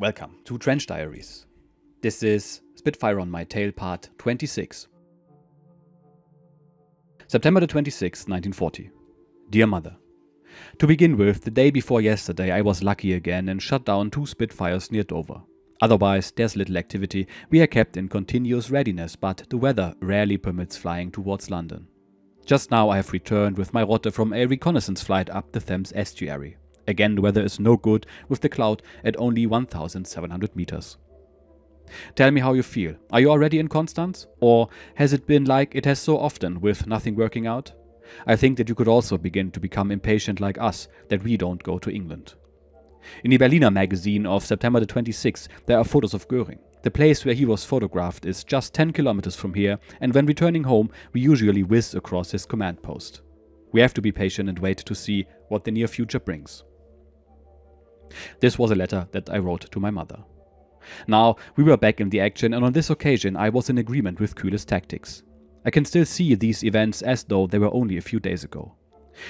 Welcome to Trench Diaries. This is Spitfire on My Tail part 26. September the 26th, 1940. Dear Mother, to begin with, the day before yesterday I was lucky again and shot down 2 Spitfires near Dover. Otherwise, there's little activity. We are kept in continuous readiness, but the weather rarely permits flying towards London. Just now I have returned with my rotor from a reconnaissance flight up the Thames estuary. Again, the weather is no good with the cloud at only 1,700 meters. Tell me how you feel. Are you already in Constance? Or has it been like it has so often, with nothing working out? I think that you could also begin to become impatient like us, that we don't go to England. In the Berliner magazine of September the 26th, there are photos of Göring. The place where he was photographed is just 10 kilometers from here, and when returning home, we usually whiz across his command post. We have to be patient and wait to see what the near future brings. This was a letter that I wrote to my mother. Now, we were back in the action, and on this occasion I was in agreement with Kühle's tactics. I can still see these events as though they were only a few days ago.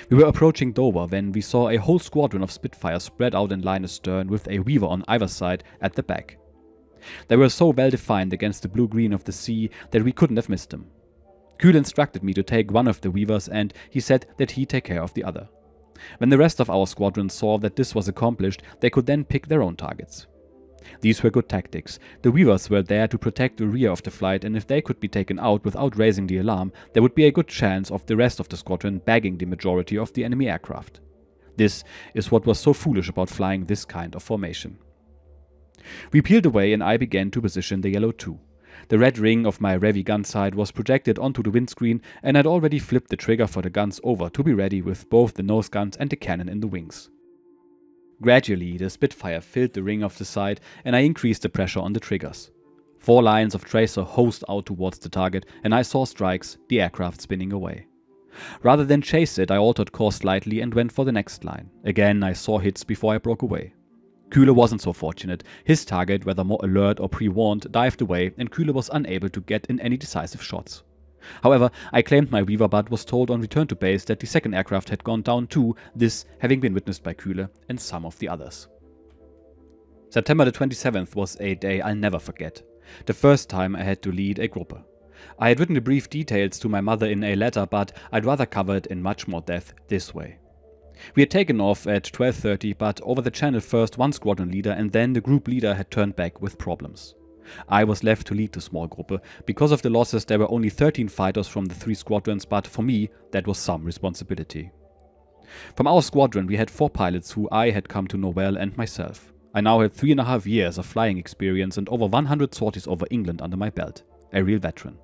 We were approaching Dover when we saw a whole squadron of Spitfires spread out in line astern with a weaver on either side at the back. They were so well defined against the blue-green of the sea that we couldn't have missed them. Kühle instructed me to take one of the weavers, and he said that he'd take care of the other. When the rest of our squadron saw that this was accomplished, they could then pick their own targets. These were good tactics. The weavers were there to protect the rear of the flight, and if they could be taken out without raising the alarm, there would be a good chance of the rest of the squadron bagging the majority of the enemy aircraft. This is what was so foolish about flying this kind of formation. We peeled away and I began to position the Yellow 2. The red ring of my Revy gun sight was projected onto the windscreen, and I'd already flipped the trigger for the guns over to be ready with both the nose guns and the cannon in the wings. Gradually, the Spitfire filled the ring of the sight, and I increased the pressure on the triggers. 4 lines of tracer hosed out towards the target, and I saw strikes, the aircraft spinning away. Rather than chase it, I altered course slightly and went for the next line. Again, I saw hits before I broke away. Kühle wasn't so fortunate. His target, whether more alert or pre-warned, dived away, and Kühle was unable to get in any decisive shots. However, I claimed my weaver but was told on return to base that the second aircraft had gone down too, this having been witnessed by Kühle and some of the others. September the 27th was a day I'll never forget. The first time I had to lead a Gruppe. I had written the brief details to my mother in a letter, but I'd rather cover it in much more depth this way. We had taken off at 12:30, but over the channel first one squadron leader and then the group leader had turned back with problems. I was left to lead the small Gruppe. Because of the losses there were only 13 fighters from the 3 squadrons, but for me that was some responsibility. From our squadron we had 4 pilots who I had come to know well and myself. I now had 3.5 years of flying experience and over 100 sorties over England under my belt. A real veteran.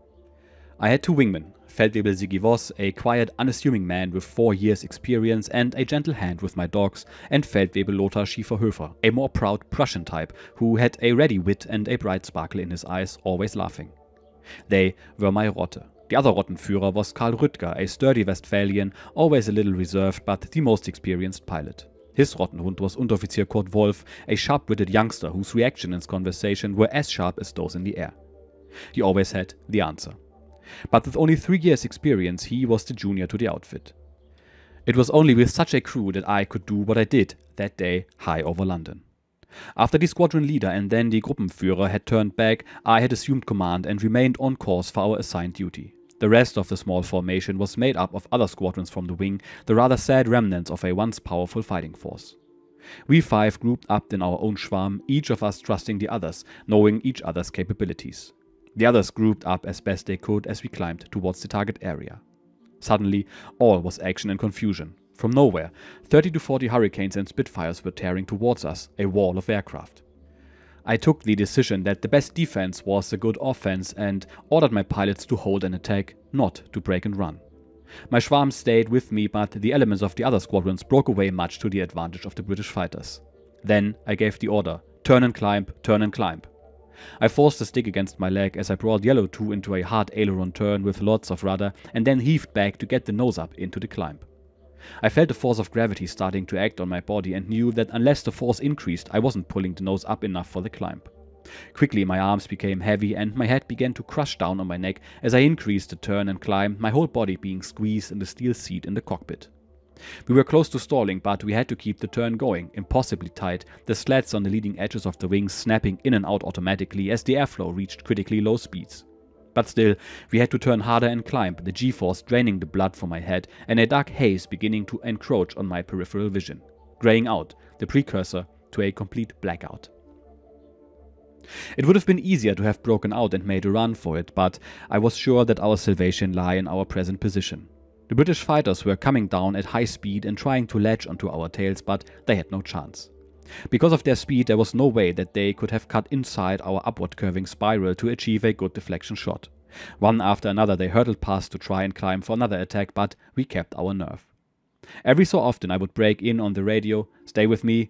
I had 2 wingmen, Feldwebel Sigi Voss, a quiet, unassuming man with 4 years experience and a gentle hand with my dogs, and Feldwebel Lothar Schiefer-Höfer, a more proud Prussian type who had a ready wit and a bright sparkle in his eyes, always laughing. They were my Rotte. The other Rottenführer was Karl Rüttger, a sturdy Westphalian, always a little reserved but the most experienced pilot. His Rottenhund was Unteroffizier Kurt Wolf, a sharp-witted youngster whose reactions in conversation were as sharp as those in the air. He always had the answer. But with only 3 years' experience, he was the junior to the outfit. It was only with such a crew that I could do what I did that day high over London. After the squadron leader and then the Gruppenführer had turned back, I had assumed command and remained on course for our assigned duty. The rest of the small formation was made up of other squadrons from the wing, the rather sad remnants of a once powerful fighting force. We 5 grouped up in our own schwarm, each of us trusting the others, knowing each other's capabilities. The others grouped up as best they could as we climbed towards the target area. Suddenly, all was action and confusion. From nowhere, 30 to 40 Hurricanes and Spitfires were tearing towards us, a wall of aircraft. I took the decision that the best defense was a good offense and ordered my pilots to hold and attack, not to break and run. My schwarm stayed with me, but the elements of the other squadrons broke away much to the advantage of the British fighters. Then I gave the order, turn and climb, turn and climb. I forced the stick against my leg as I brought Yellow 2 into a hard aileron turn with lots of rudder and then heaved back to get the nose up into the climb. I felt the force of gravity starting to act on my body and knew that unless the force increased, I wasn't pulling the nose up enough for the climb. Quickly my arms became heavy and my head began to crush down on my neck as I increased the turn and climb, my whole body being squeezed in the steel seat in the cockpit. We were close to stalling, but we had to keep the turn going, impossibly tight, the slats on the leading edges of the wings snapping in and out automatically as the airflow reached critically low speeds. But still, we had to turn harder and climb, the G-force draining the blood from my head and a dark haze beginning to encroach on my peripheral vision, graying out, the precursor to a complete blackout. It would have been easier to have broken out and made a run for it, but I was sure that our salvation lay in our present position. The British fighters were coming down at high speed and trying to latch onto our tails, but they had no chance. Because of their speed, there was no way that they could have cut inside our upward curving spiral to achieve a good deflection shot. One after another they hurtled past to try and climb for another attack, but we kept our nerve. Every so often I would break in on the radio, stay with me,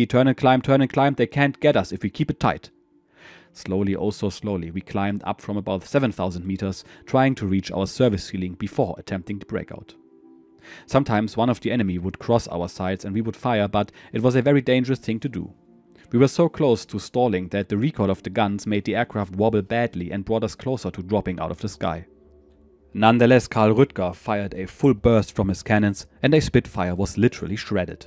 turn and climb, they can't get us if we keep it tight. Slowly, oh so slowly, we climbed up from about 7,000 meters, trying to reach our service ceiling before attempting the breakout. Sometimes one of the enemy would cross our sides and we would fire, but it was a very dangerous thing to do. We were so close to stalling that the recoil of the guns made the aircraft wobble badly and brought us closer to dropping out of the sky. Nonetheless, Karl Rüttger fired a full burst from his cannons and a Spitfire was literally shredded.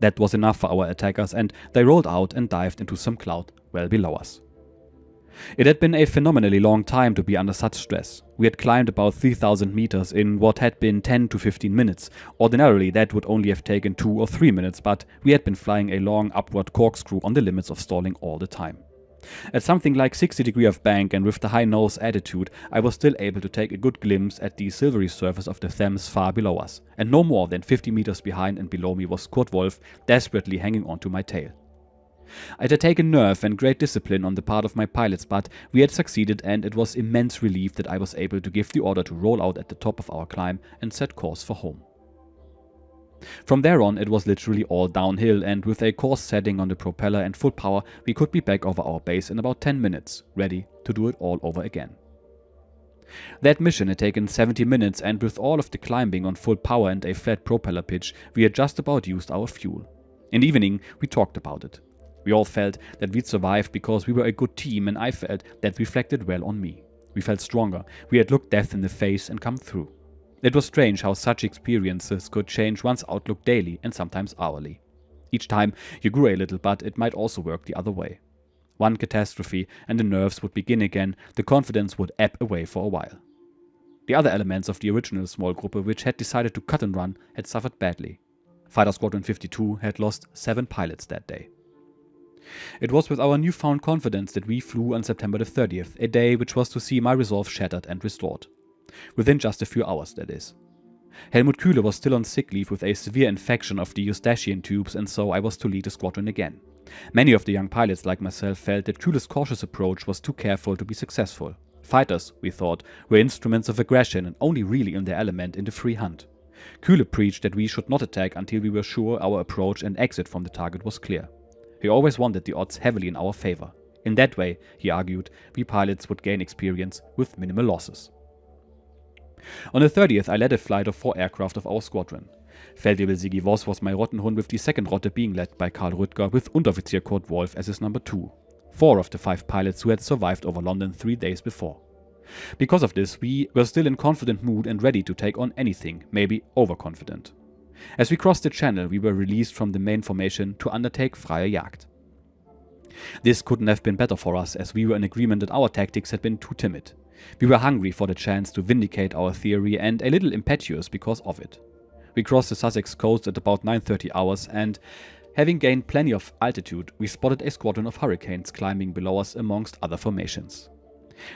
That was enough for our attackers and they rolled out and dived into some cloud well below us. It had been a phenomenally long time to be under such stress. We had climbed about 3,000 meters in what had been 10 to 15 minutes. Ordinarily that would only have taken 2 or 3 minutes, but we had been flying a long upward corkscrew on the limits of stalling all the time. At something like 60 degrees of bank and with the high nose attitude, I was still able to take a good glimpse at the silvery surface of the Thames far below us, and no more than 50 meters behind and below me was Kurt Wolf desperately hanging onto my tail. It had taken nerve and great discipline on the part of my pilots, but we had succeeded and it was immense relief that I was able to give the order to roll out at the top of our climb and set course for home. From there on it was literally all downhill, and with a course setting on the propeller and full power we could be back over our base in about 10 minutes, ready to do it all over again. That mission had taken 70 minutes, and with all of the climbing on full power and a flat propeller pitch, we had just about used our fuel. In the evening we talked about it. We all felt that we'd survived because we were a good team, and I felt that reflected well on me. We felt stronger, we had looked death in the face and come through. It was strange how such experiences could change one's outlook daily and sometimes hourly. Each time you grew a little, but it might also work the other way. One catastrophe and the nerves would begin again, the confidence would ebb away for a while. The other elements of the original small group which had decided to cut and run had suffered badly. Fighter Squadron 52 had lost 7 pilots that day. It was with our newfound confidence that we flew on September the 30th, a day which was to see my resolve shattered and restored. Within just a few hours, that is. Helmut Kühle was still on sick leave with a severe infection of the eustachian tubes, and so I was to lead the squadron again. Many of the young pilots like myself felt that Kühle's cautious approach was too careful to be successful. Fighters, we thought, were instruments of aggression and only really in their element in the free hunt. Kühle preached that we should not attack until we were sure our approach and exit from the target was clear. He always wanted the odds heavily in our favor. In that way, he argued, we pilots would gain experience with minimal losses. On the 30th, I led a flight of 4 aircraft of our squadron. Feldwebel Sigi Voss was my Rottenhund, with the second Rotte being led by Karl Rüttger, with Unteroffizier Kurt Wolf as his number 2. 4 of the 5 pilots who had survived over London 3 days before. Because of this, we were still in confident mood and ready to take on anything, maybe overconfident. As we crossed the channel, we were released from the main formation to undertake freie Jagd. This couldn't have been better for us, as we were in agreement that our tactics had been too timid. We were hungry for the chance to vindicate our theory and a little impetuous because of it. We crossed the Sussex coast at about 9:30 hours and, having gained plenty of altitude, we spotted a squadron of Hurricanes climbing below us amongst other formations.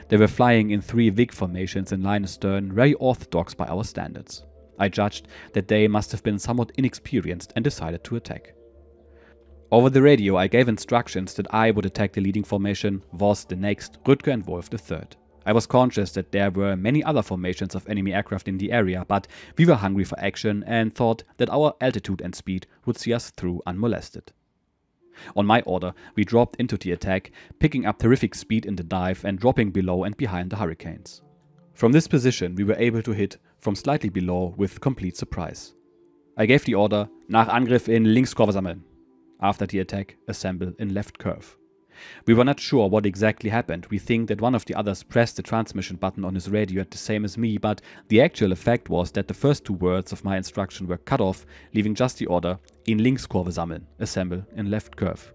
They were flying in 3 Vig formations in line astern, very orthodox by our standards. I judged that they must have been somewhat inexperienced and decided to attack. Over the radio I gave instructions that I would attack the leading formation, Voss the next, Rüttger and Wolf the third. I was conscious that there were many other formations of enemy aircraft in the area, but we were hungry for action and thought that our altitude and speed would see us through unmolested. On my order, we dropped into the attack, picking up terrific speed in the dive and dropping below and behind the Hurricanes. From this position we were able to hit from slightly below with complete surprise. I gave the order, nach Angriff in Linkskurve sammeln. After the attack, assemble in left curve. We were not sure what exactly happened. We think that one of the others pressed the transmission button on his radio at the same as me, but the actual effect was that the first 2 words of my instruction were cut off, leaving just the order in Linkskurve sammeln, assemble in left curve.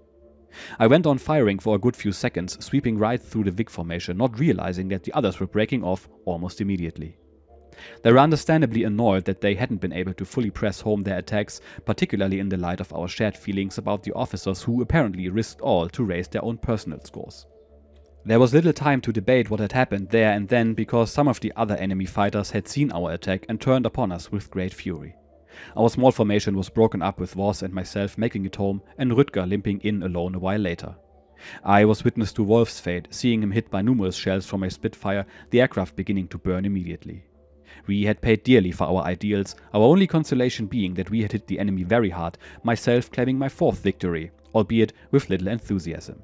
I went on firing for a good few seconds, sweeping right through the Vic formation, not realizing that the others were breaking off almost immediately. They were understandably annoyed that they hadn't been able to fully press home their attacks, particularly in the light of our shared feelings about the officers who apparently risked all to raise their own personal scores. There was little time to debate what had happened there and then, because some of the other enemy fighters had seen our attack and turned upon us with great fury. Our small formation was broken up, with Voss and myself making it home and Rüdger limping in alone a while later. I was witness to Wolf's fate, seeing him hit by numerous shells from a Spitfire, the aircraft beginning to burn immediately. We had paid dearly for our ideals, our only consolation being that we had hit the enemy very hard, myself claiming my 4th victory, albeit with little enthusiasm.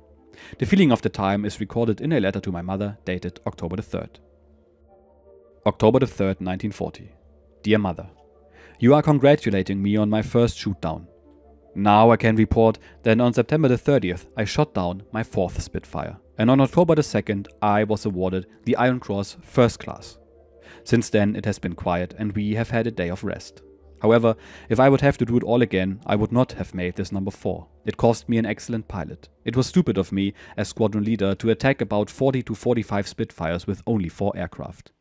The feeling of the time is recorded in a letter to my mother, dated October the 3rd. October the 3rd, 1940. Dear Mother, you are congratulating me on my first shoot-down. Now I can report that on September the 30th I shot down my 4th Spitfire, and on October the 2nd I was awarded the Iron Cross First Class. Since then it has been quiet and we have had a day of rest. However, if I would have to do it all again, I would not have made this number 4. It cost me an excellent pilot. It was stupid of me, as squadron leader, to attack about 40 to 45 Spitfires with only 4 aircraft.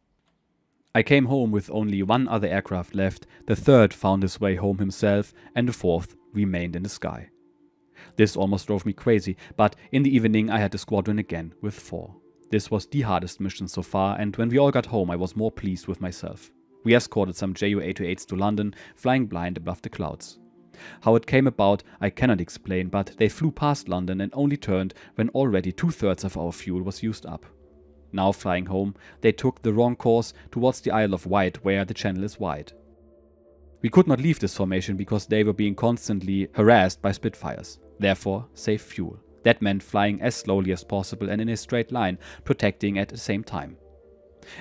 I came home with only 1 other aircraft left, the 3rd found his way home himself, and the 4th remained in the sky. This almost drove me crazy, but in the evening I had the squadron again with 4. This was the hardest mission so far, and when we all got home I was more pleased with myself. We escorted some Ju-828s to London, flying blind above the clouds. How it came about I cannot explain, but they flew past London and only turned when already 2/3 of our fuel was used up. Now flying home, they took the wrong course towards the Isle of Wight, where the channel is wide. We could not leave this formation because they were being constantly harassed by Spitfires, therefore save fuel. That meant flying as slowly as possible and in a straight line, protecting at the same time.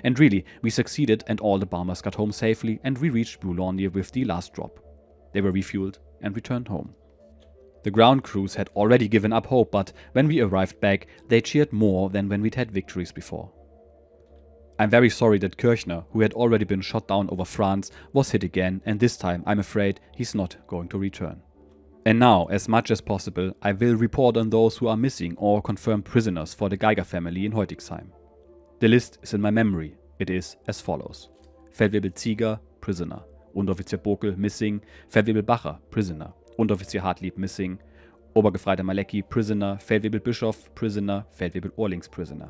And really, we succeeded and all the bombers got home safely and we reached Boulogne with the last drop. They were refueled and returned home. The ground crews had already given up hope, but when we arrived back, they cheered more than when we'd had victories before. I'm very sorry that Kirchner, who had already been shot down over France, was hit again, and this time I'm afraid he's not going to return. And now, as much as possible, I will report on those who are missing or confirmed prisoners for the Geiger family in Heutigsheim. The list is in my memory. It is as follows: Feldwebel Zieger, prisoner. Unteroffizier Bokel, missing. Feldwebel Bacher, prisoner. Unteroffizier Hartlieb, missing. Obergefreiter Malecki, prisoner. Feldwebel Bischof, prisoner. Feldwebel Orlings, prisoner.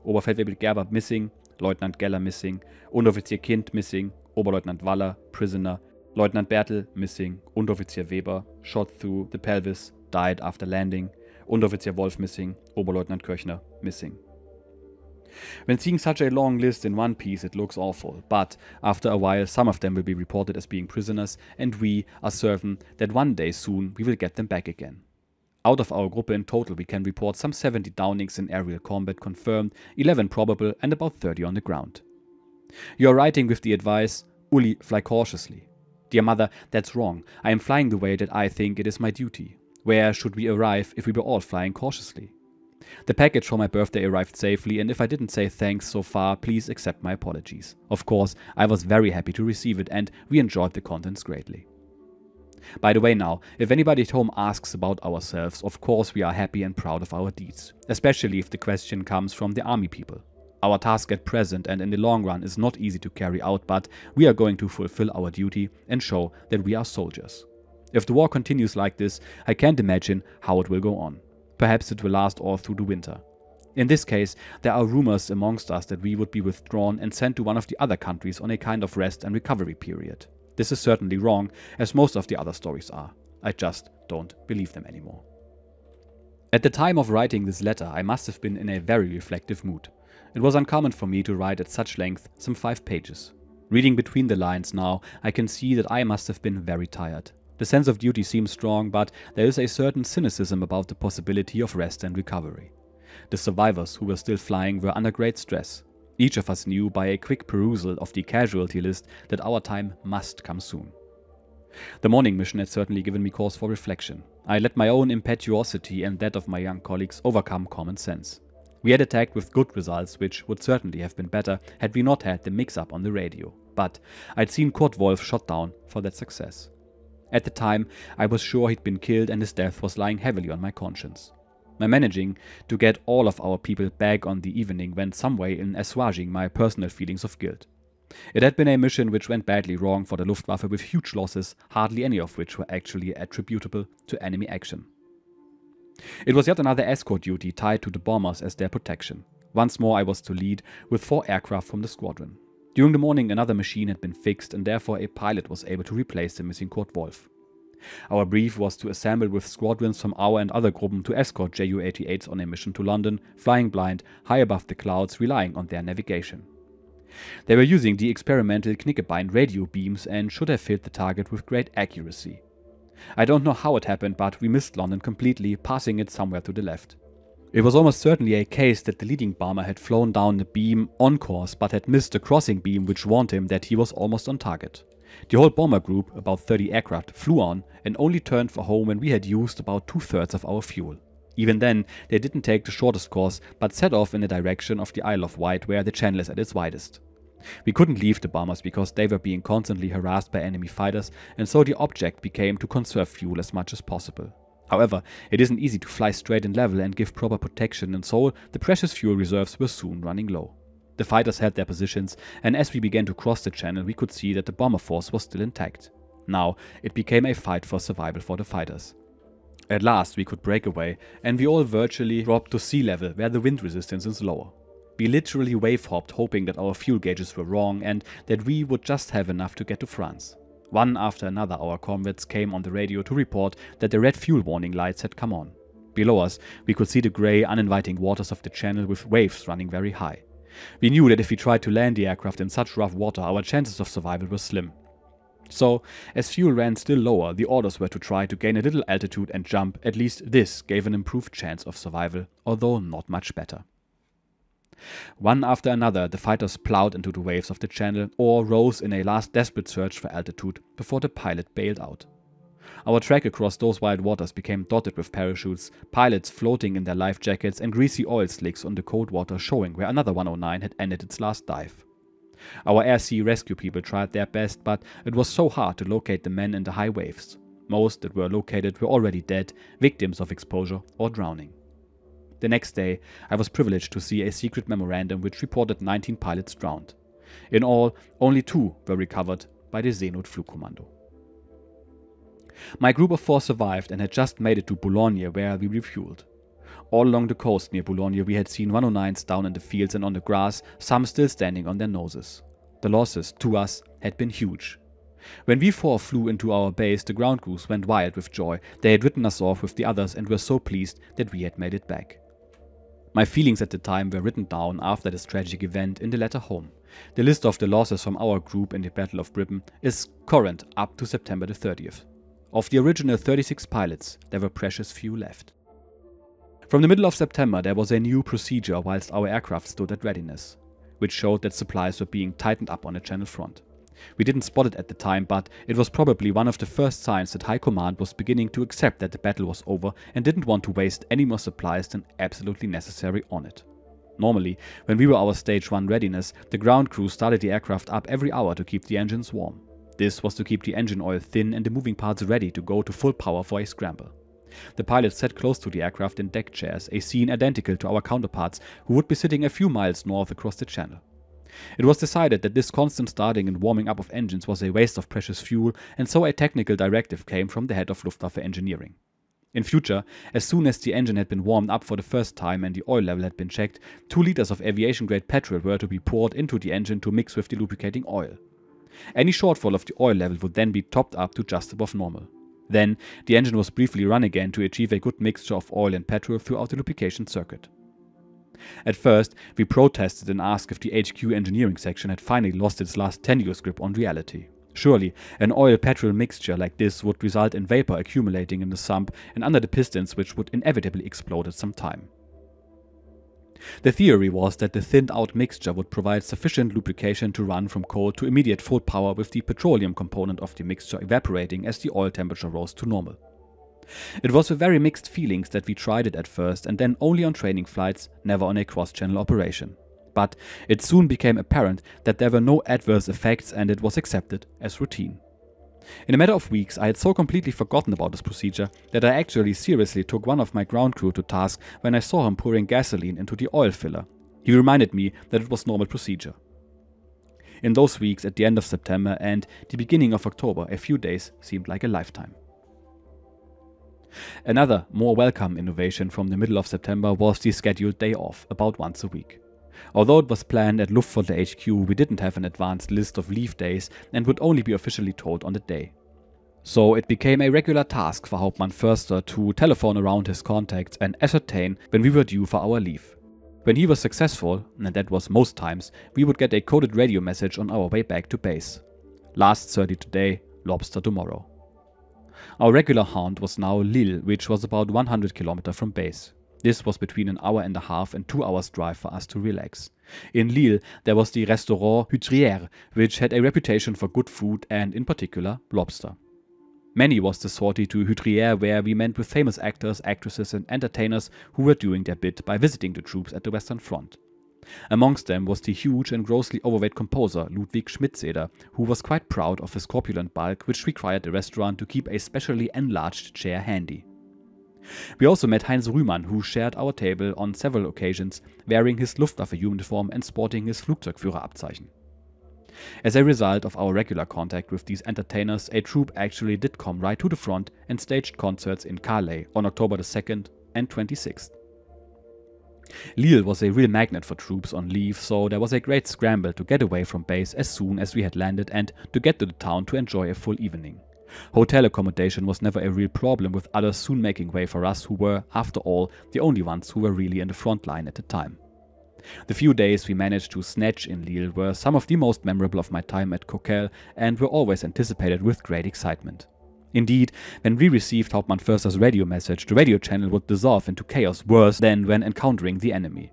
Oberfeldwebel Gerber, missing. Leutnant Geller, missing. Unteroffizier Kind, missing. Oberleutnant Waller, prisoner. Lieutenant Bertel, missing. Unteroffizier Weber, shot through the pelvis, died after landing. Unteroffizier Wolf, missing. Oberleutnant Kirchner, missing. When seeing such a long list in one piece, it looks awful, but after a while some of them will be reported as being prisoners, and we are certain that one day soon we will get them back again. Out of our Gruppe in total we can report some 70 downings in aerial combat confirmed, 11 probable and about 30 on the ground. You are writing with the advice, Uli, fly cautiously. Dear Mother, that's wrong. I am flying the way that I think it is my duty. Where should we arrive if we were all flying cautiously? The package for my birthday arrived safely, and if I didn't say thanks so far, please accept my apologies. Of course, I was very happy to receive it and we enjoyed the contents greatly. By the way now, if anybody at home asks about ourselves, of course we are happy and proud of our deeds, especially if the question comes from the army people. Our task at present and in the long run is not easy to carry out, but we are going to fulfill our duty and show that we are soldiers. If the war continues like this, I can't imagine how it will go on. Perhaps it will last all through the winter. In this case, there are rumors amongst us that we would be withdrawn and sent to one of the other countries on a kind of rest and recovery period. This is certainly wrong, as most of the other stories are. I just don't believe them anymore. At the time of writing this letter, I must have been in a very reflective mood. It was uncommon for me to write at such length, some 5 pages. Reading between the lines now, I can see that I must have been very tired. The sense of duty seems strong, but there is a certain cynicism about the possibility of rest and recovery. The survivors who were still flying were under great stress. Each of us knew by a quick perusal of the casualty list that our time must come soon. The morning mission had certainly given me cause for reflection. I let my own impetuosity and that of my young colleagues overcome common sense. We had attacked with good results, which would certainly have been better had we not had the mix-up on the radio. But I'd seen Kurt Wolf shot down for that success. At the time, I was sure he'd been killed and his death was lying heavily on my conscience. My managing to get all of our people back on the evening went some way in assuaging my personal feelings of guilt. It had been a mission which went badly wrong for the Luftwaffe with huge losses, hardly any of which were actually attributable to enemy action. It was yet another escort duty tied to the bombers as their protection. Once more I was to lead with 4 aircraft from the squadron. During the morning another machine had been fixed and therefore a pilot was able to replace the missing Kurt Wolf. Our brief was to assemble with squadrons from our and other Gruppen to escort Ju-88s on a mission to London, flying blind, high above the clouds, relying on their navigation. They were using the experimental Knickebein radio beams and should have hit the target with great accuracy. I don't know how it happened, but we missed London completely, passing it somewhere to the left. It was almost certainly a case that the leading bomber had flown down the beam on course but had missed the crossing beam which warned him that he was almost on target. The whole bomber group, about 30 aircraft, flew on and only turned for home when we had used about 2/3 of our fuel. Even then, they didn't take the shortest course but set off in the direction of the Isle of Wight where the channel is at its widest. We couldn't leave the bombers because they were being constantly harassed by enemy fighters, and so the object became to conserve fuel as much as possible. However, it isn't easy to fly straight and level and give proper protection, and so the precious fuel reserves were soon running low. The fighters held their positions, and as we began to cross the channel we could see that the bomber force was still intact. Now it became a fight for survival for the fighters. At last we could break away, and we all virtually dropped to sea level where the wind resistance is lower. We literally wave-hopped hoping that our fuel gauges were wrong and that we would just have enough to get to France. One after another our comrades came on the radio to report that the red fuel warning lights had come on. Below us we could see the grey, uninviting waters of the channel with waves running very high. We knew that if we tried to land the aircraft in such rough water our chances of survival were slim. So, as fuel ran still lower, the orders were to try to gain a little altitude and jump. At least this gave an improved chance of survival, although not much better. One after another the fighters plowed into the waves of the channel or rose in a last desperate search for altitude before the pilot bailed out. Our track across those wild waters became dotted with parachutes, pilots floating in their life jackets and greasy oil slicks on the cold water showing where another 109 had ended its last dive. Our air-sea rescue people tried their best, but it was so hard to locate the men in the high waves. Most that were located were already dead, victims of exposure or drowning. The next day, I was privileged to see a secret memorandum which reported 19 pilots drowned. In all, only 2 were recovered by the Seenotflugkommando. My group of 4 survived and had just made it to Boulogne where we refueled. All along the coast near Boulogne we had seen 109s down in the fields and on the grass, some still standing on their noses. The losses, to us, had been huge. When we 4 flew into our base, the ground crews went wild with joy. They had written us off with the others and were so pleased that we had made it back. My feelings at the time were written down after this tragic event in the letter home. The list of the losses from our group in the Battle of Britain is current up to September the 30th. Of the original 36 pilots, there were precious few left. From the middle of September there was a new procedure whilst our aircraft stood at readiness, which showed that supplies were being tightened up on the channel front. We didn't spot it at the time, but it was probably one of the first signs that High Command was beginning to accept that the battle was over and didn't want to waste any more supplies than absolutely necessary on it. Normally, when we were our stage 1 readiness, the ground crew started the aircraft up every hour to keep the engines warm. This was to keep the engine oil thin and the moving parts ready to go to full power for a scramble. The pilots sat close to the aircraft in deck chairs, a scene identical to our counterparts who would be sitting a few miles north across the channel. It was decided that this constant starting and warming up of engines was a waste of precious fuel, and so a technical directive came from the head of Luftwaffe engineering. In future, as soon as the engine had been warmed up for the first time and the oil level had been checked, 2 liters of aviation-grade petrol were to be poured into the engine to mix with the lubricating oil. Any shortfall of the oil level would then be topped up to just above normal. Then, the engine was briefly run again to achieve a good mixture of oil and petrol throughout the lubrication circuit. At first, we protested and asked if the HQ engineering section had finally lost its last tenuous grip on reality. Surely, an oil-petrol mixture like this would result in vapor accumulating in the sump and under the pistons, which would inevitably explode at some time. The theory was that the thinned-out mixture would provide sufficient lubrication to run from cold to immediate full power with the petroleum component of the mixture evaporating as the oil temperature rose to normal. It was with very mixed feelings that we tried it at first, and then only on training flights, never on a cross-channel operation. But it soon became apparent that there were no adverse effects and it was accepted as routine. In a matter of weeks, I had so completely forgotten about this procedure that I actually seriously took one of my ground crew to task when I saw him pouring gasoline into the oil filler. He reminded me that it was normal procedure. In those weeks at the end of September and the beginning of October, a few days seemed like a lifetime. Another, more welcome innovation from the middle of September was the scheduled day off, about once a week. Although it was planned at Luftwaffe HQ, we didn't have an advanced list of leave days and would only be officially told on the day. So it became a regular task for Hauptmann Förster to telephone around his contacts and ascertain when we were due for our leave. When he was successful, and that was most times, we would get a coded radio message on our way back to base. Last 30 today, lobster tomorrow. Our regular haunt was now Lille, which was about 100 km from base. This was between an hour and a half and 2 hours drive for us to relax. In Lille there was the restaurant Hubris, which had a reputation for good food and in particular lobster. Many was the sortie to Hubris, where we met with famous actors, actresses and entertainers who were doing their bit by visiting the troops at the Western Front. Amongst them was the huge and grossly overweight composer Ludwig Schmidtseder, who was quite proud of his corpulent bulk, which required the restaurant to keep a specially enlarged chair handy. We also met Heinz Rühmann, who shared our table on several occasions, wearing his Luftwaffe uniform and sporting his Flugzeugführerabzeichen. As a result of our regular contact with these entertainers, a troupe actually did come right to the front and staged concerts in Calais on October the 2nd and 26th. Lille was a real magnet for troops on leave, so there was a great scramble to get away from base as soon as we had landed and to get to the town to enjoy a full evening. Hotel accommodation was never a real problem, with others soon making way for us who were, after all, the only ones who were really in the front line at the time. The few days we managed to snatch in Lille were some of the most memorable of my time at Coquel and were always anticipated with great excitement. Indeed, when we received Hauptmann Förster's radio message, the radio channel would dissolve into chaos worse than when encountering the enemy.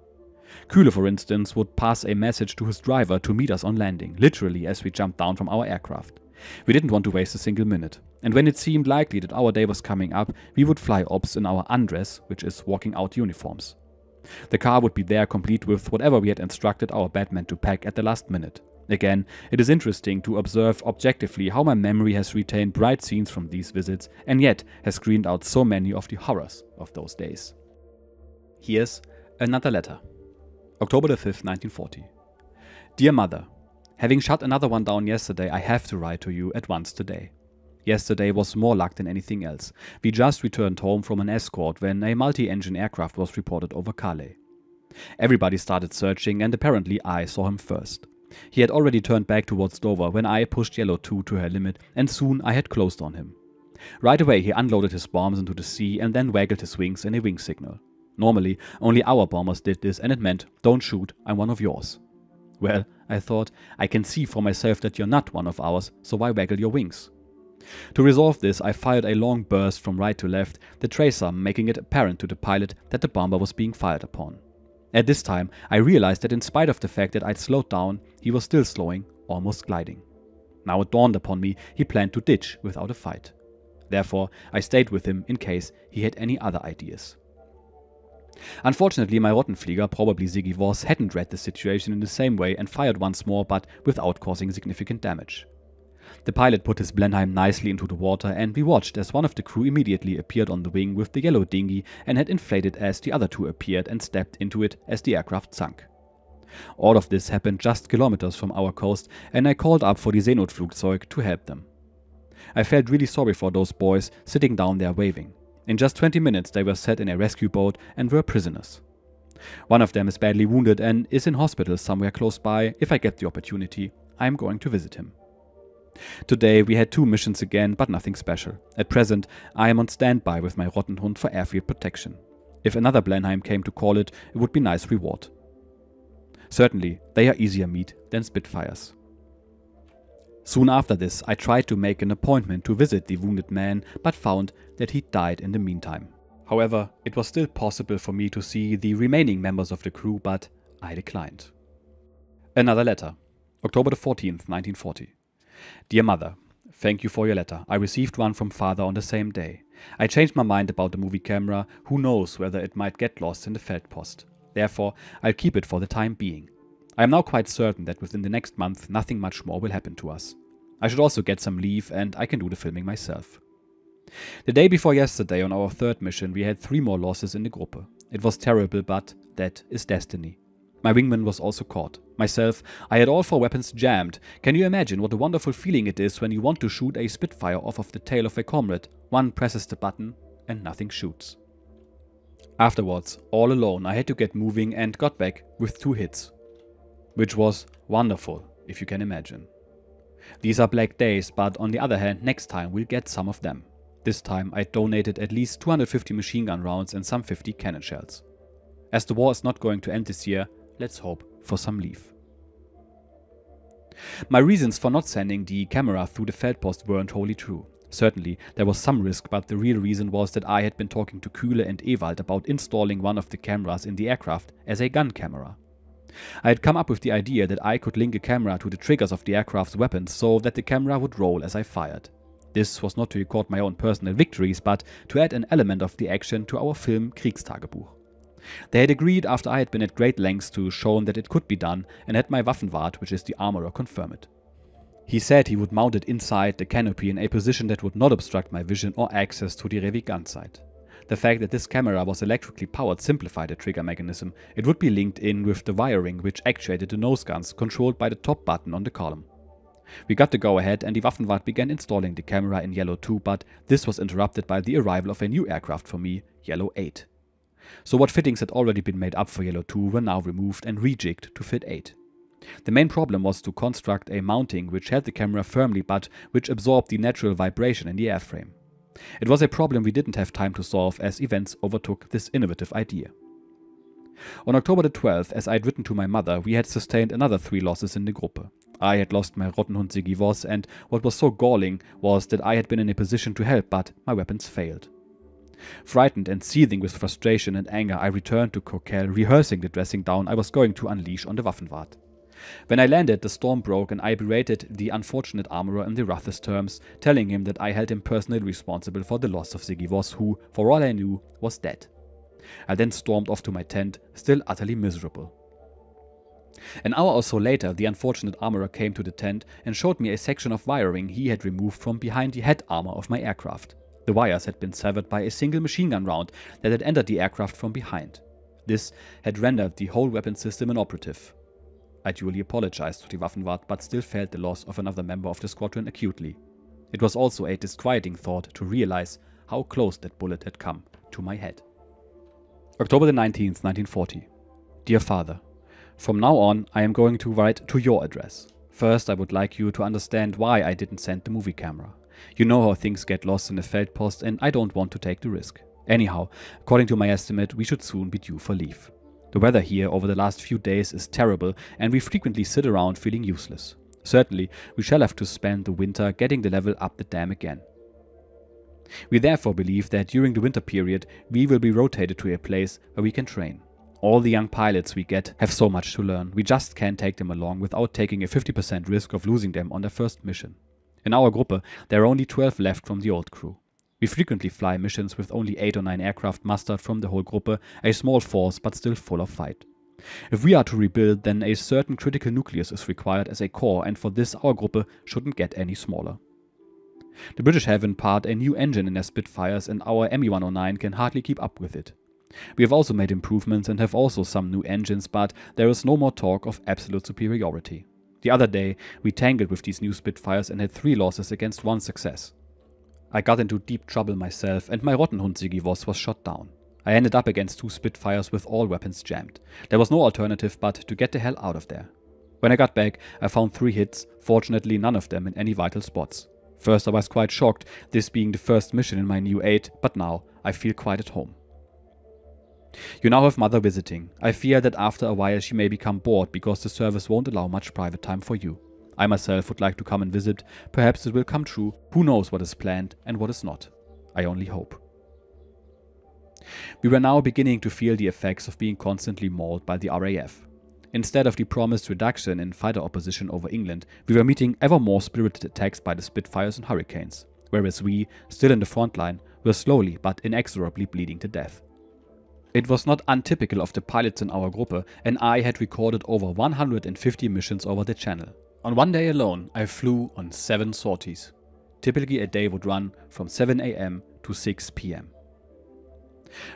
Kühle, for instance, would pass a message to his driver to meet us on landing, literally as we jumped down from our aircraft. We didn't want to waste a single minute, and when it seemed likely that our day was coming up, we would fly ops in our undress, which is walking out uniforms. The car would be there complete with whatever we had instructed our batman to pack at the last minute. Again, it is interesting to observe objectively how my memory has retained bright scenes from these visits and yet has screened out so many of the horrors of those days. Here's another letter. October the 5th, 1940. Dear Mother, having shut another one down yesterday, I have to write to you at once today. Yesterday was more luck than anything else. We just returned home from an escort when a multi-engine aircraft was reported over Calais. Everybody started searching and apparently I saw him first. He had already turned back towards Dover when I pushed Yellow 2 to her limit and soon I had closed on him. Right away he unloaded his bombs into the sea and then waggled his wings in a wing signal. Normally only our bombers did this and it meant, don't shoot, I'm one of yours. Well, I thought, I can see for myself that you're not one of ours, so why waggle your wings? To resolve this, I fired a long burst from right to left, the tracer making it apparent to the pilot that the bomber was being fired upon. At this time, I realized that in spite of the fact that I'd slowed down, he was still slowing, almost gliding. Now it dawned upon me he planned to ditch without a fight. Therefore, I stayed with him in case he had any other ideas. Unfortunately, my Rottenflieger, probably Ziggy Voss, hadn't read the situation in the same way and fired once more, but without causing significant damage. The pilot put his Blenheim nicely into the water and we watched as one of the crew immediately appeared on the wing with the yellow dinghy and had inflated as the other two appeared and stepped into it as the aircraft sunk. All of this happened just kilometers from our coast and I called up for the Seenotflugzeug to help them. I felt really sorry for those boys sitting down there waving. In just 20 minutes they were set in a rescue boat and were prisoners. One of them is badly wounded and is in hospital somewhere close by. If I get the opportunity, I am going to visit him. Today we had 2 missions again, but nothing special. At present, I am on standby with my Rottenhund for airfield protection. If another Blenheim came to call it, it would be nice reward. Certainly, they are easier meat than Spitfires. Soon after this, I tried to make an appointment to visit the wounded man, but found that he died in the meantime. However, it was still possible for me to see the remaining members of the crew, but I declined. Another letter. October the 14th, 1940. Dear Mother, thank you for your letter. I received one from Father on the same day. I changed my mind about the movie camera, who knows whether it might get lost in the Feldpost. Therefore, I'll keep it for the time being. I am now quite certain that within the next month nothing much more will happen to us. I should also get some leave and I can do the filming myself. The day before yesterday on our third mission we had 3 more losses in the Gruppe. It was terrible, but that is destiny. My wingman was also caught. Myself, I had all 4 weapons jammed. Can you imagine what a wonderful feeling it is when you want to shoot a Spitfire off of the tail of a comrade? One presses the button and nothing shoots. Afterwards, all alone, I had to get moving and got back with 2 hits. Which was wonderful, if you can imagine. These are black days, but on the other hand, next time we'll get some of them. This time I donated at least 250 machine gun rounds and some 50 cannon shells. As the war is not going to end this year, let's hope for some leave. My reasons for not sending the camera through the Feldpost weren't wholly true. Certainly, there was some risk, but the real reason was that I had been talking to Kühle and Ewald about installing one of the cameras in the aircraft as a gun camera. I had come up with the idea that I could link a camera to the triggers of the aircraft's weapons so that the camera would roll as I fired. This was not to record my own personal victories, but to add an element of the action to our film Kriegstagebuch. They had agreed after I had been at great lengths to show that it could be done and had my Waffenwart, which is the armorer, confirm it. He said he would mount it inside the canopy in a position that would not obstruct my vision or access to the Revi gun sight. The fact that this camera was electrically powered simplified the trigger mechanism. It would be linked in with the wiring which actuated the nose guns, controlled by the top button on the column. We got the go-ahead and the Waffenwart began installing the camera in Yellow 2, but this was interrupted by the arrival of a new aircraft for me, Yellow 8. So what fittings had already been made up for Yellow 2 were now removed and rejigged to fit 8. The main problem was to construct a mounting which held the camera firmly but which absorbed the natural vibration in the airframe. It was a problem we didn't have time to solve as events overtook this innovative idea. On October the 12th, as I had written to my mother, we had sustained another 3 losses in the Gruppe. I had lost my Rottenhund Siggy Voss, and what was so galling was that I had been in a position to help, but my weapons failed. Frightened and seething with frustration and anger, I returned to Coquel, rehearsing the dressing down I was going to unleash on the Waffenwart. When I landed, the storm broke and I berated the unfortunate armorer in the roughest terms, telling him that I held him personally responsible for the loss of Siggy Voss, who, for all I knew, was dead. I then stormed off to my tent, still utterly miserable. An hour or so later, the unfortunate armorer came to the tent and showed me a section of wiring he had removed from behind the head armor of my aircraft. The wires had been severed by a single machine gun round that had entered the aircraft from behind. This had rendered the whole weapon system inoperative. I duly apologized to the Waffenwart, but still felt the loss of another member of the squadron acutely. It was also a disquieting thought to realize how close that bullet had come to my head. October the 19th, 1940. Dear Father, from now on I am going to write to your address. First, I would like you to understand why I didn't send the movie camera. You know how things get lost in the Feldpost and I don't want to take the risk. Anyhow, according to my estimate, we should soon be due for leave. The weather here over the last few days is terrible and we frequently sit around feeling useless. Certainly, we shall have to spend the winter getting the level up the dam again. We therefore believe that during the winter period we will be rotated to a place where we can train. All the young pilots we get have so much to learn, we just can't take them along without taking a 50% risk of losing them on their first mission. In our Gruppe, there are only 12 left from the old crew. We frequently fly missions with only 8 or 9 aircraft mustered from the whole Gruppe, a small force but still full of fight. If we are to rebuild, then a certain critical nucleus is required as a core, and for this our Gruppe shouldn't get any smaller. The British have in part a new engine in their Spitfires and our Me-109 can hardly keep up with it. We have also made improvements and have also some new engines, but there is no more talk of absolute superiority. The other day we tangled with these new Spitfires and had 3 losses against 1 success. I got into deep trouble myself and my Rottenhund Siggy Voss was shot down. I ended up against 2 Spitfires with all weapons jammed. There was no alternative but to get the hell out of there. When I got back, I found 3 hits, fortunately none of them in any vital spots. First I was quite shocked, this being the first mission in my new 8, but now I feel quite at home. You now have Mother visiting. I fear that after a while she may become bored because the service won't allow much private time for you. I myself would like to come and visit. Perhaps it will come true. Who knows what is planned and what is not. I only hope. We were now beginning to feel the effects of being constantly mauled by the RAF. Instead of the promised reduction in fighter opposition over England, we were meeting ever more spirited attacks by the Spitfires and Hurricanes, whereas we, still in the front line, were slowly but inexorably bleeding to death. It was not untypical of the pilots in our Gruppe, and I had recorded over 150 missions over the channel. On one day alone, I flew on 7 sorties. Typically a day would run from 7 AM to 6 PM.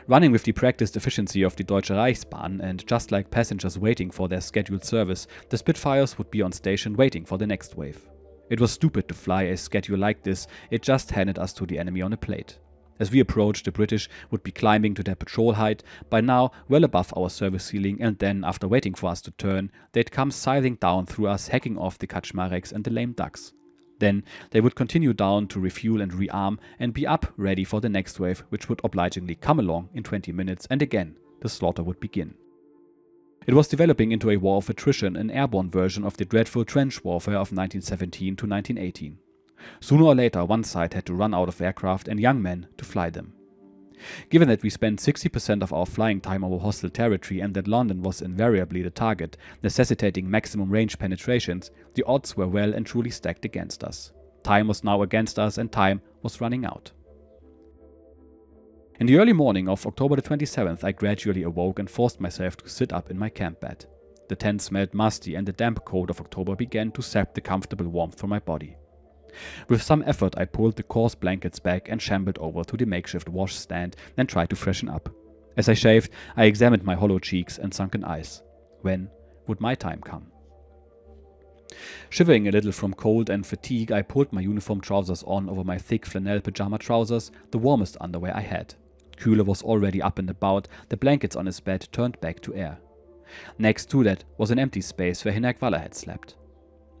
Running with the practiced efficiency of the Deutsche Reichsbahn, and just like passengers waiting for their scheduled service, the Spitfires would be on station waiting for the next wave. It was stupid to fly a schedule like this, it just handed us to the enemy on a plate. As we approached, the British would be climbing to their patrol height, by now well above our service ceiling, and then, after waiting for us to turn, they'd come scything down through us, hacking off the Kaczmareks and the lame ducks. Then they would continue down to refuel and rearm and be up ready for the next wave, which would obligingly come along in 20 minutes, and again the slaughter would begin. It was developing into a war of attrition, an airborne version of the dreadful trench warfare of 1917 to 1918. Sooner or later, one side had to run out of aircraft and young men to fly them. Given that we spent 60% of our flying time over hostile territory and that London was invariably the target, necessitating maximum range penetrations, the odds were well and truly stacked against us. Time was now against us, and time was running out. In the early morning of October the 27th, I gradually awoke and forced myself to sit up in my camp bed. The tent smelled musty, and the damp cold of October began to sap the comfortable warmth from my body. With some effort, I pulled the coarse blankets back and shambled over to the makeshift washstand and tried to freshen up. As I shaved, I examined my hollow cheeks and sunken eyes. When would my time come? Shivering a little from cold and fatigue, I pulled my uniform trousers on over my thick flannel pajama trousers, the warmest underwear I had. Kühle was already up and about, the blankets on his bed turned back to air. Next to that was an empty space where Hinak Waller had slept.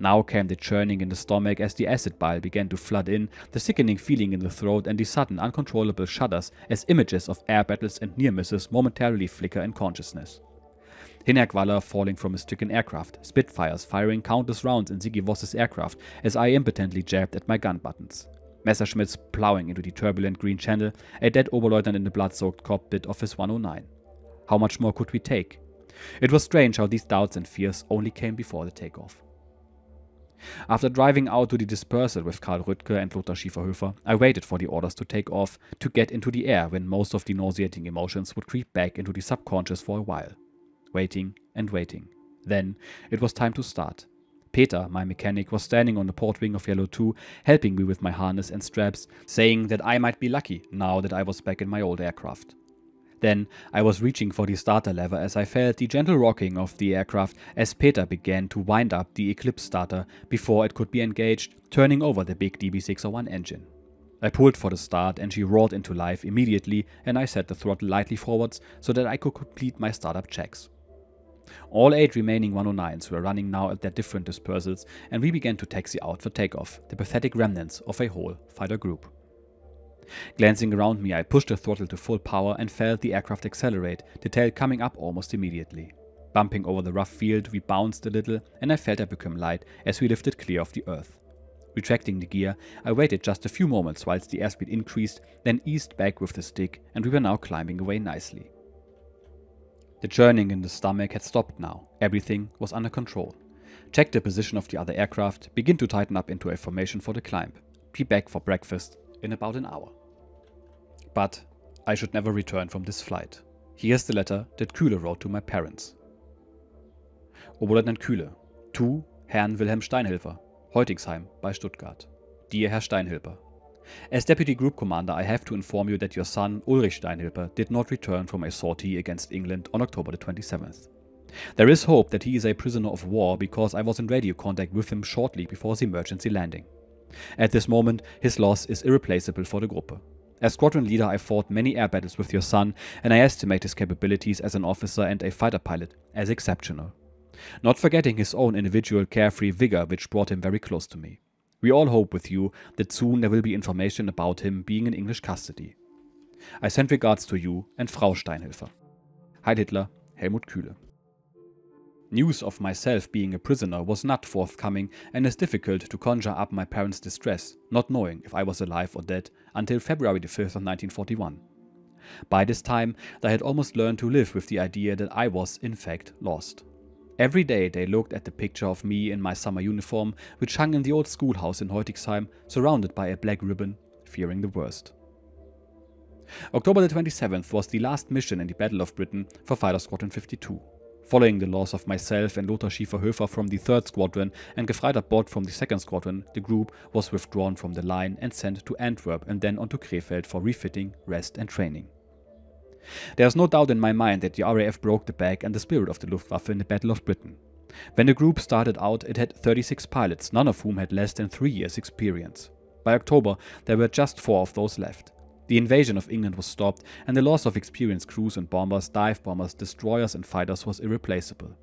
Now came the churning in the stomach as the acid bile began to flood in, the sickening feeling in the throat, and the sudden uncontrollable shudders as images of air battles and near misses momentarily flicker in consciousness. Hinak Waller falling from a stricken aircraft, Spitfires firing countless rounds in Ziggy Voss's aircraft as I impotently jabbed at my gun buttons. Messerschmitts plowing into the turbulent green channel, a dead Oberleutnant in the blood-soaked cockpit of his 109. How much more could we take? It was strange how these doubts and fears only came before the takeoff. After driving out to the dispersal with Karl Rüttke and Lothar Schieferhofer, I waited for the orders to take off, to get into the air when most of the nauseating emotions would creep back into the subconscious for a while. Waiting and waiting. Then it was time to start. Peter, my mechanic, was standing on the port wing of Yellow 2, helping me with my harness and straps, saying that I might be lucky now that I was back in my old aircraft. Then I was reaching for the starter lever as I felt the gentle rocking of the aircraft as Peter began to wind up the Eclipse starter before it could be engaged, turning over the big DB601 engine. I pulled for the start and she roared into life immediately, and I set the throttle lightly forwards so that I could complete my startup checks. All 8 remaining 109s were running now at their different dispersals, and we began to taxi out for takeoff, the pathetic remnants of a whole fighter group. Glancing around me, I pushed the throttle to full power and felt the aircraft accelerate, the tail coming up almost immediately. Bumping over the rough field, we bounced a little, and I felt I become light as we lifted clear of the earth. Retracting the gear, I waited just a few moments whilst the airspeed increased, then eased back with the stick, and we were now climbing away nicely. The churning in the stomach had stopped now. Everything was under control. Check the position of the other aircraft, begin to tighten up into a formation for the climb. Be back for breakfast in about an hour. But I should never return from this flight. Here's the letter that Kühle wrote to my parents. Oberleutnant Kühle, to Herrn Wilhelm Steinhilper, Heutigsheim bei Stuttgart. Dear Herr Steinhilper, as Deputy Group Commander, I have to inform you that your son, Ulrich Steinhilper, did not return from a sortie against England on October the 27th. There is hope that he is a prisoner of war because I was in radio contact with him shortly before his emergency landing. At this moment, his loss is irreplaceable for the Gruppe. As squadron leader, I fought many air battles with your son, and I estimate his capabilities as an officer and a fighter pilot as exceptional. Not forgetting his own individual carefree vigor, which brought him very close to me. We all hope with you that soon there will be information about him being in English custody. I send regards to you and Frau Steinhilper. Heil Hitler, Helmut Kühle. News of myself being a prisoner was not forthcoming, and it's difficult to conjure up my parents' distress, not knowing if I was alive or dead, until February the 5th of 1941. By this time, they had almost learned to live with the idea that I was, in fact, lost. Every day they looked at the picture of me in my summer uniform, which hung in the old schoolhouse in Heutigsheim, surrounded by a black ribbon, fearing the worst. October the 27th was the last mission in the Battle of Britain for Fighter Squadron 52. Following the loss of myself and Lothar Schiefer-Höfer from the 3rd Squadron and Gefreiter Bott from the 2nd Squadron, the group was withdrawn from the line and sent to Antwerp and then on to Krefeld for refitting, rest and training. There is no doubt in my mind that the RAF broke the back and the spirit of the Luftwaffe in the Battle of Britain. When the group started out, it had 36 pilots, none of whom had less than 3 years' experience. By October, there were just 4 of those left. The invasion of England was stopped, and the loss of experienced crews and bombers, dive bombers, destroyers and fighters was irreplaceable.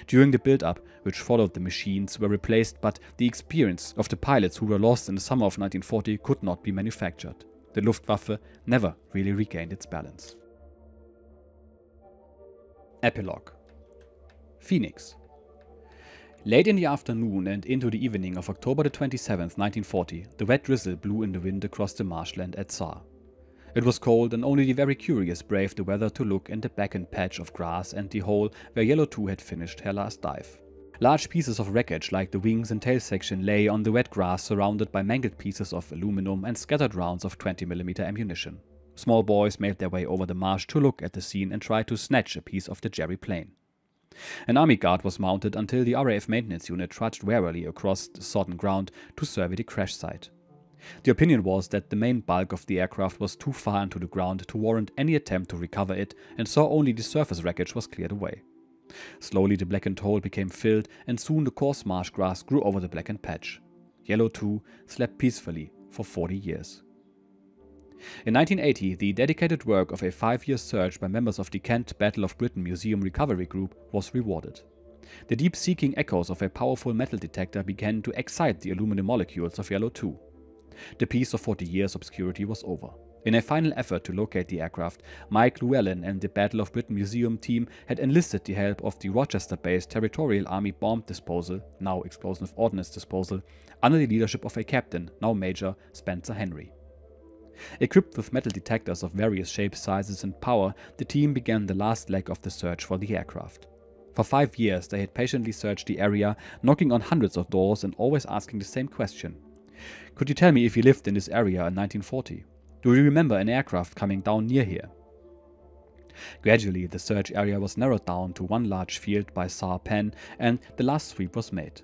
During the build-up, which followed, the machines were replaced, but the experience of the pilots who were lost in the summer of 1940 could not be manufactured. The Luftwaffe never really regained its balance. Epilogue. Phoenix. Late in the afternoon and into the evening of October the 27th, 1940, the wet drizzle blew in the wind across the marshland at Saar. It was cold, and only the very curious braved the weather to look in the blackened patch of grass and the hole where Yellow 2 had finished her last dive. Large pieces of wreckage like the wings and tail section lay on the wet grass, surrounded by mangled pieces of aluminum and scattered rounds of 20mm ammunition. Small boys made their way over the marsh to look at the scene and try to snatch a piece of the Jerry plane. An army guard was mounted until the RAF maintenance unit trudged warily across the sodden ground to survey the crash site. The opinion was that the main bulk of the aircraft was too far into the ground to warrant any attempt to recover it, and so only the surface wreckage was cleared away. Slowly the blackened hole became filled, and soon the coarse marsh grass grew over the blackened patch. Yellow 2 slept peacefully for 40 years. In 1980, the dedicated work of a 5-year search by members of the Kent Battle of Britain Museum Recovery Group was rewarded. The deep-seeking echoes of a powerful metal detector began to excite the aluminum molecules of Yellow 2. The piece of 40 years' obscurity was over. In a final effort to locate the aircraft, Mike Llewellyn and the Battle of Britain Museum team had enlisted the help of the Rochester-based Territorial Army Bomb Disposal, now Explosive Ordnance Disposal, under the leadership of a captain, now Major Spencer Henry. Equipped with metal detectors of various shapes, sizes and power, the team began the last leg of the search for the aircraft. For 5 years they had patiently searched the area, knocking on hundreds of doors and always asking the same question. Could you tell me if you lived in this area in 1940? Do you remember an aircraft coming down near here? Gradually the search area was narrowed down to one large field by Saar Pen, and the last sweep was made.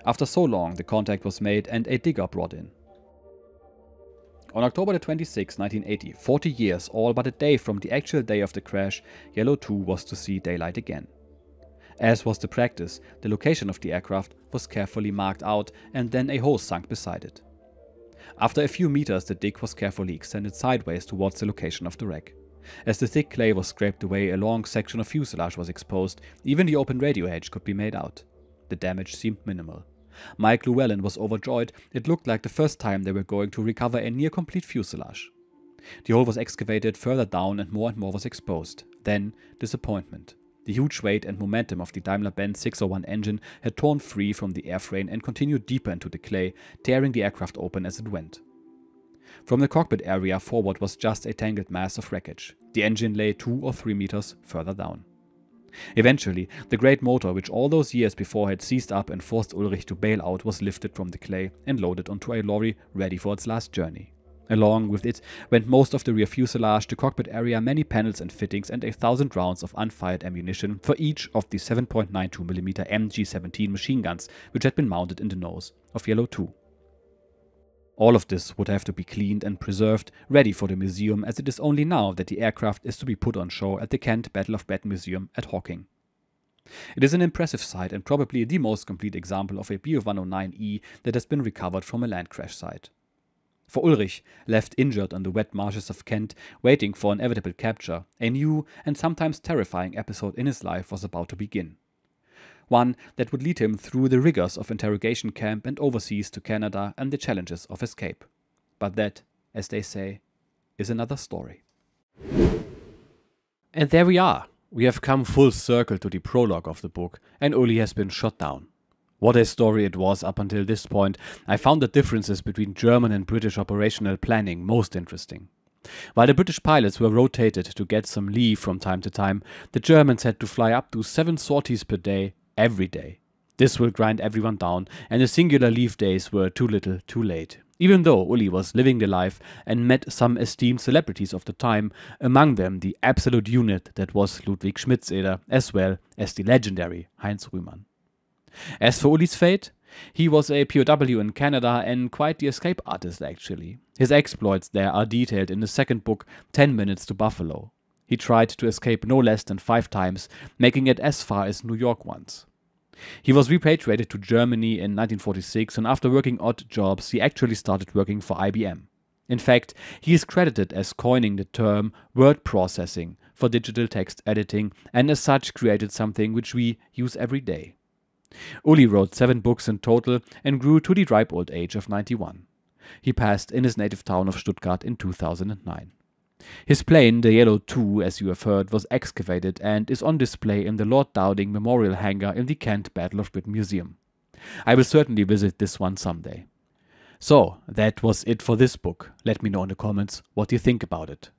After so long, the contact was made and a digger brought in. On October the 26th, 1980, 40 years, all but a day from the actual day of the crash, Yellow 2 was to see daylight again. As was the practice, the location of the aircraft was carefully marked out and then a hole sunk beside it. After a few meters, the dig was carefully extended sideways towards the location of the wreck. As the thick clay was scraped away, a long section of fuselage was exposed. Even the open radio edge could be made out. The damage seemed minimal. Mike Llewellyn was overjoyed. It looked like the first time they were going to recover a near-complete fuselage. The hole was excavated further down and more was exposed. Then, disappointment. The huge weight and momentum of the Daimler-Benz 601 engine had torn free from the airframe and continued deeper into the clay, tearing the aircraft open as it went. From the cockpit area forward was just a tangled mass of wreckage. The engine lay 2 or 3 meters further down. Eventually, the great motor, which all those years before had seized up and forced Ulrich to bail out, was lifted from the clay and loaded onto a lorry ready for its last journey. Along with it went most of the rear fuselage, the cockpit area, many panels and fittings, and 1,000 rounds of unfired ammunition for each of the 7.92mm MG-17 machine guns which had been mounted in the nose of Yellow 2. All of this would have to be cleaned and preserved, ready for the museum, as it is only now that the aircraft is to be put on show at the Kent Battle of Britain Museum at Hocking. It is an impressive sight and probably the most complete example of a Bf-109E that has been recovered from a land crash site. For Ulrich, left injured on the wet marshes of Kent, waiting for inevitable capture, a new and sometimes terrifying episode in his life was about to begin. One that would lead him through the rigors of interrogation camp and overseas to Canada and the challenges of escape. But that, as they say, is another story. And there we are. We have come full circle to the prologue of the book, and Uli has been shot down. What a story it was up until this point. I found the differences between German and British operational planning most interesting. While the British pilots were rotated to get some leave from time to time, the Germans had to fly up to 7 sorties per day, every day. This will grind everyone down, and the singular leave days were too little, too late. Even though Uli was living the life and met some esteemed celebrities of the time, among them the absolute unit that was Ludwig Schmitzeder, as well as the legendary Heinz Rühmann. As for Uli's fate, he was a POW in Canada and quite the escape artist actually. His exploits there are detailed in the second book, 10 Minutes to Buffalo. He tried to escape no less than 5 times, making it as far as New York once. He was repatriated to Germany in 1946, and after working odd jobs, he actually started working for IBM. In fact, he is credited as coining the term word processing for digital text editing, and as such created something which we use every day. Uli wrote 7 books in total and grew to the ripe old age of 91. He passed in his native town of Stuttgart in 2009. His plane, the Yellow II, as you have heard, was excavated and is on display in the Lord Dowding Memorial Hangar in the Kent Battle of Britain Museum. I will certainly visit this one someday. So, that was it for this book. Let me know in the comments what you think about it.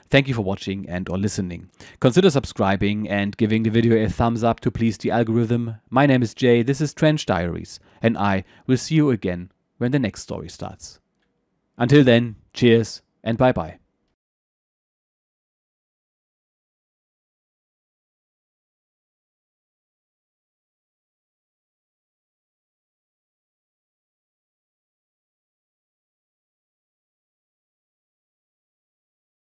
Thank you for watching and or listening. Consider subscribing and giving the video a thumbs up to please the algorithm. My name is Jay, this is Trench Diaries, and I will see you again when the next story starts. Until then, cheers and bye bye.